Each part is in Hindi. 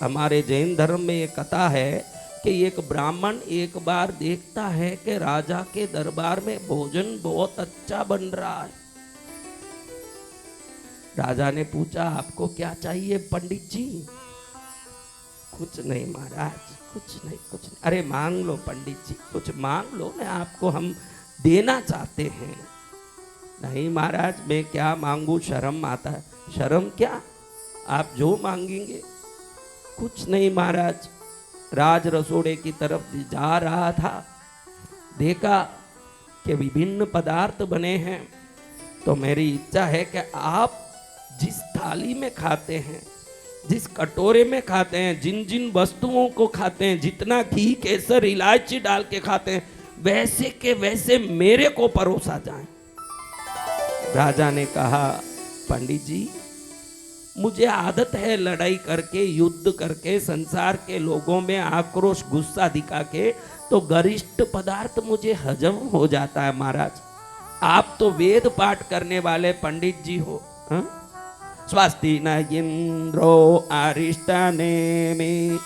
हमारे जैन धर्म में एक कथा है कि एक ब्राह्मण एक बार देखता है कि राजा के दरबार में भोजन बहुत अच्छा बन रहा है। राजा ने पूछा, आपको क्या चाहिए पंडित जी? कुछ नहीं महाराज, कुछ नहीं, कुछ नहीं। अरे मांग लो पंडित जी, कुछ मांग लो, मैं आपको हम देना चाहते हैं। नहीं महाराज, मैं क्या मांगू, शर्म आता है। शर्म क्या, आप जो मांगेंगे। कुछ नहीं महाराज। राज रसोड़े की तरफ जा रहा था, देखा कि विभिन्न पदार्थ बने हैं, तो मेरी इच्छा है कि आप जिस थाली में खाते हैं, जिस कटोरे में खाते हैं, जिन जिन वस्तुओं को खाते हैं, जितना घी केसर इलायची डाल के खाते हैं, वैसे के वैसे मेरे को परोसा जाए। राजा ने कहा, पंडित जी मुझे आदत है लड़ाई करके, युद्ध करके, संसार के लोगों में आक्रोश गुस्सा दिखा के, तो गरिष्ठ पदार्थ मुझे हजम हो जाता है महाराज। आप तो वेद पाठ करने वाले पंडित जी हो। स्वस्ति न इंद्रो अरिष्टने में,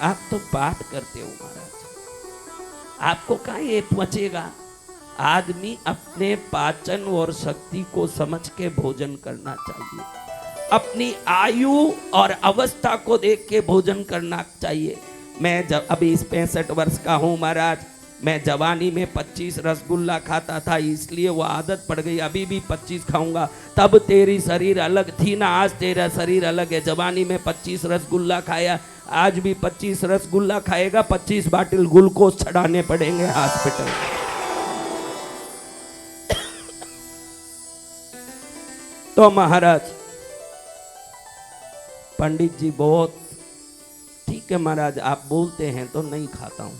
आप तो पाठ करते हो महाराज, आपको कहाँ ये पहुंचेगा। आदमी अपने पाचन और शक्ति को समझ के भोजन करना चाहिए, अपनी आयु और अवस्था को देख के भोजन करना चाहिए। मैं जब अभी 65 वर्ष का हूँ महाराज, मैं जवानी में 25 रसगुल्ला खाता था, इसलिए वो आदत पड़ गई। अभी भी 25 खाऊंगा। तब तेरी शरीर अलग थी ना, आज तेरा शरीर अलग है। जवानी में 25 रसगुल्ला खाया, आज भी 25 रसगुल्ला खाएगा, 25 बाटिल ग्लूकोज चढ़ाने पड़ेंगे हॉस्पिटल। तो महाराज, पंडित जी बहुत ठीक है महाराज, आप बोलते हैं तो नहीं खाता हूं,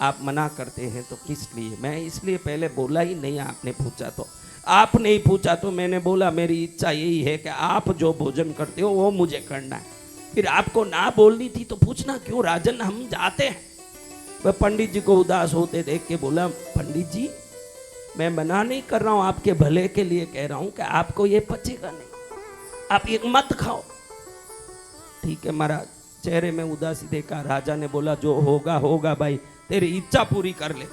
आप मना करते हैं तो किस लिए। मैं इसलिए पहले बोला ही नहीं, आपने पूछा तो। आप नहीं पूछा तो मैंने बोला मेरी इच्छा यही है कि आप जो भोजन करते हो वो मुझे करना है। फिर आपको ना बोलनी थी तो पूछना क्यों, राजन हम जाते हैं। वह पंडित जी को उदास होते देख के बोला, पंडित जी मैं मना नहीं कर रहा हूं, आपके भले के लिए कह रहा हूं कि आपको ये पचेगा नहीं, आप ये मत खाओ। ठीक है महाराज। चेहरे में उदासी देखा, राजा ने बोला, जो होगा होगा भाई, तेरी इच्छा पूरी कर ले।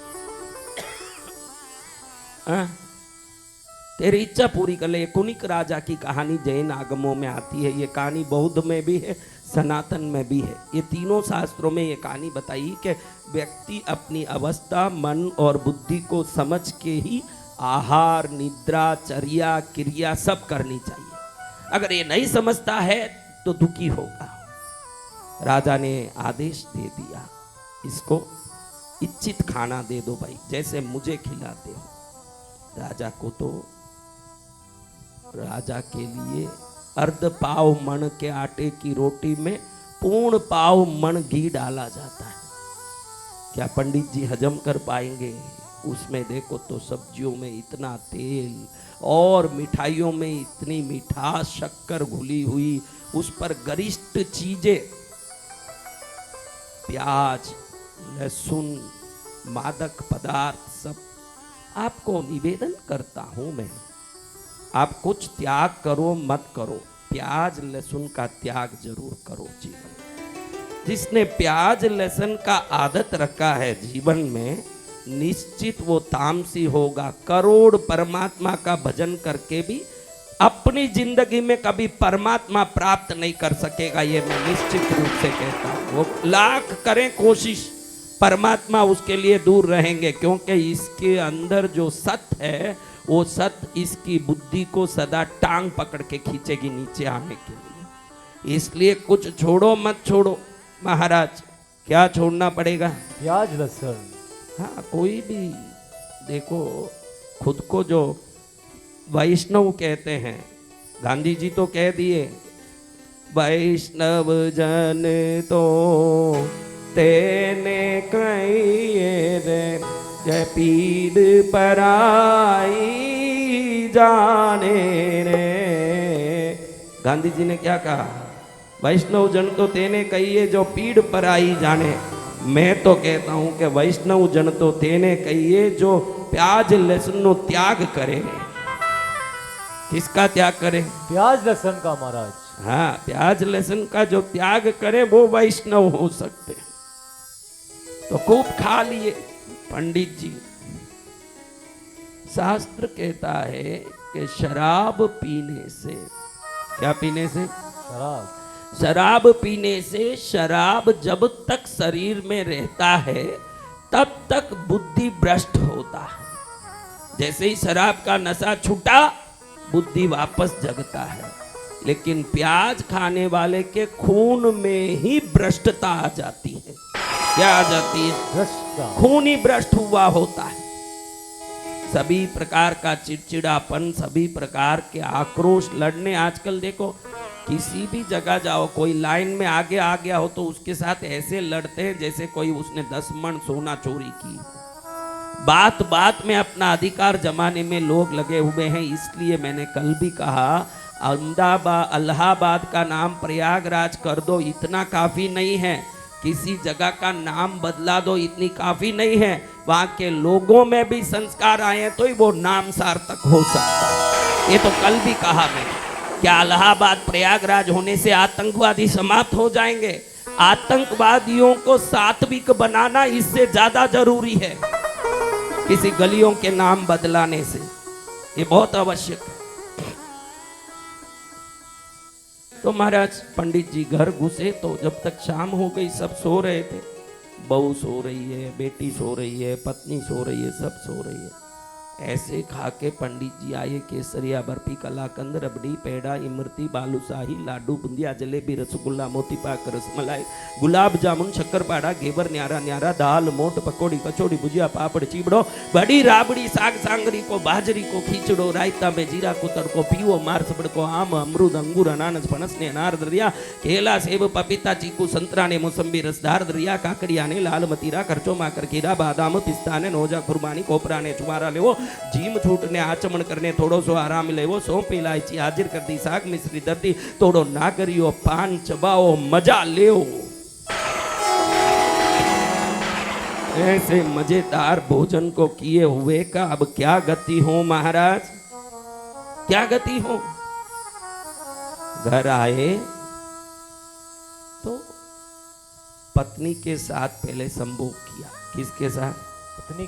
तेरी इच्छा पूरी कर ले। ये कुनिक राजा की कहानी जैन आगमों में आती है। ये कहानी बौद्ध में भी है, सनातन में भी है। ये तीनों शास्त्रों में ये कहानी बताई कि व्यक्ति अपनी अवस्था, मन और बुद्धि को समझ के ही आहार, निद्रा, चर्या, क्रिया सब करनी चाहिए। अगर ये नहीं समझता है तो दुखी होगा। राजा ने आदेश दे दिया, इसको इच्छित खाना दे दो भाई, जैसे मुझे खिलाते हो। राजा को तो राजा के लिए अर्ध पाव मण के आटे की रोटी में पूर्ण पाव मण घी डाला जाता है। क्या पंडित जी हजम कर पाएंगे? उसमें देखो तो सब्जियों में इतना तेल और मिठाइयों में इतनी मिठास, शक्कर घुली हुई, उस पर गरिष्ठ चीजें, प्याज, लहसुन, मादक पदार्थ सब। आपको निवेदन करता हूं मैं, आप कुछ त्याग करो मत करो, प्याज लहसुन का त्याग जरूर करो जीवन। जिसने प्याज लहसुन का आदत रखा है जीवन में, निश्चित वो तामसी होगा। करोड़ परमात्मा का भजन करके भी अपनी जिंदगी में कभी परमात्मा प्राप्त नहीं कर सकेगा। ये मैं निश्चित रूप से कहता हूँ। वो लाख करें कोशिश, परमात्मा उसके लिए दूर रहेंगे, क्योंकि इसके अंदर जो सत्य है, वो सत्य इसकी बुद्धि को सदा टांग पकड़ के खींचेगी नीचे आने के लिए। इसलिए कुछ छोड़ो मत छोड़ो महाराज। क्या छोड़ना पड़ेगा? प्याज लहसुन। हाँ, कोई भी देखो, खुद को जो वैष्णव कहते हैं, गांधी जी तो कह दिए, वैष्णव जन तो तेने कहिए रे, जय पीड़ पराई जाने रे। गांधी जी ने क्या कहा? वैष्णव जन तो तेने कहिए जो पीड़ पराई जाने। मैं तो कहता हूं कि वैष्णव जन तो तेने कहिए जो प्याज लहसुन नो त्याग करे। किसका त्याग करे? प्याज लहसुन का महाराज। हाँ, प्याज लहसुन का जो त्याग करे वो वैष्णव हो सकते हैं। तो खूब खा लिए पंडित जी। शास्त्र कहता है कि शराब पीने से, क्या पीने से? शराब पीने से, शराब जब तक शरीर में रहता है तब तक बुद्धि भ्रष्ट होता है। जैसे ही शराब का नशा छूटा बुद्धि वापस जगता है। लेकिन प्याज खाने वाले के खून में ही भ्रष्टता आ जाती है। क्या आ जाती है? खून ही भ्रष्ट हुआ होता है। सभी प्रकार का चिड़चिड़ापन, सभी प्रकार के आक्रोश, लड़ने, आजकल देखो किसी भी जगह जाओ, कोई लाइन में आगे आ गया हो तो उसके साथ ऐसे लड़ते हैं जैसे कोई उसने 10 मन सोना चोरी की। बात बात में अपना अधिकार जमाने में लोग लगे हुए हैं। इसलिए मैंने कल भी कहा, अहमदाबाद, इलाहाबाद का नाम प्रयागराज कर दो, इतना काफी नहीं है। किसी जगह का नाम बदला दो, इतनी काफी नहीं है। वहां के लोगों में भी संस्कार आए हैं तो ही वो नाम सार्थक हो सकता है। ये तो कल भी कहा मैं। क्या इलाहाबाद प्रयागराज होने से आतंकवादी समाप्त हो जाएंगे? आतंकवादियों को सात्विक बनाना इससे ज्यादा जरूरी है किसी गलियों के नाम बदलाने से। ये बहुत आवश्यक है। तो महाराज पंडित जी घर घुसे तो जब तक शाम हो गई सब सो रहे थे। बहू सो रही है, बेटी सो रही है, पत्नी सो रही है, सब सो रही है। ऐसे खा के पंडित जी आए। केसरिया, बर्फी, कलाकंद, रबड़ी, पेड़ा, इमरती, बालूशाही, लाडू, बुंदिया, जलेबी, रसगुल्ला, मोतीपाक, रसमलाई, गुलाब जामुन, शक्करपाड़ा, घेवर, न्यारा न्यारा, दाल, मोट, पकौड़ी, कचौड़ी, भुजिया, पापड़, चिबड़ो, बड़ी राबड़ी, साग सांगरी को, बाजरी को, खींचड़ो, रायता में जीरा कुतर को, पीवो, मार सबड़ को, आम, अमरूद, अंगूर, अनानस, फणस ने अनार दरिया, केला, सेब, पपीता, चीकू, संतरा ने मौसम्बी, रसदार दरिया, काकड़िया ने लाल मतीरा, खर्चो माकर खीरा, बादाम, पिस्ता ने नोजा, खुरबानी, कोपरा ने चुमारा ले वो, जीम छूटने, आचमन करने, थोड़ो सो आराम ले वो, सौंप इलायची हाजिर कर दी, साग मिश्री दर्दी, थोड़ो ना करियो, पान चबाओ, मजा ले। ऐसे मजेदार भोजन को किए हुए का अब क्या गति हो महाराज, क्या गति हो। घर आए तो पत्नी के साथ पहले संभोग किया। किसके साथ?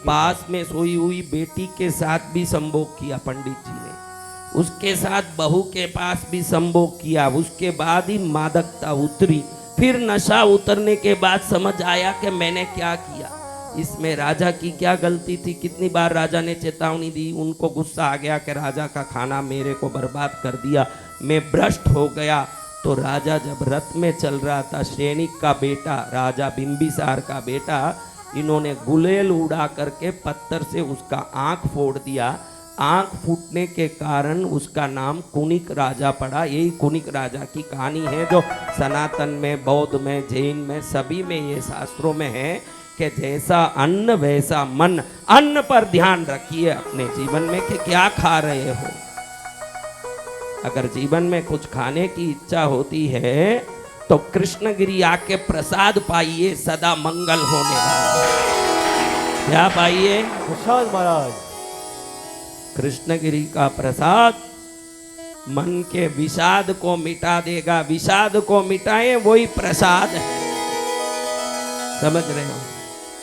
पास में सोई हुई बेटी के साथ भी संभोग किया पंडित जी ने। उसके साथ बहू के पास भी संभोग किया। उसके बाद ही मादकता उतरी। फिर नशा उतरने के बाद समझ आया कि मैंने क्या किया। इसमें राजा की क्या गलती थी? कितनी बार राजा ने चेतावनी दी, उनको गुस्सा आ गया कि राजा का खाना मेरे को बर्बाद कर दिया, मैं भ्रष्ट हो गया। तो राजा जब रथ में चल रहा था, सैनिक का बेटा, राजा बिंबिसार का बेटा, इन्होंने गुलेल उड़ा करके पत्थर से उसका आंख फोड़ दिया। आंख फूटने के कारण उसका नाम कुनिक राजा पड़ा। यही कुनिक राजा की कहानी है जो सनातन में, बौद्ध में, जैन में, सभी में ये शास्त्रों में है कि जैसा अन्न वैसा मन। अन्न पर ध्यान रखिए अपने जीवन में कि क्या खा रहे हो। अगर जीवन में कुछ खाने की इच्छा होती है तो कृष्णगिरी आके प्रसाद पाइए, सदा मंगल होने वाला। क्या पाइए? प्रसाद महाराज। कृष्णगिरी का प्रसाद मन के विषाद को मिटा देगा। विषाद को मिटाए वही प्रसाद है। समझ रहे हो?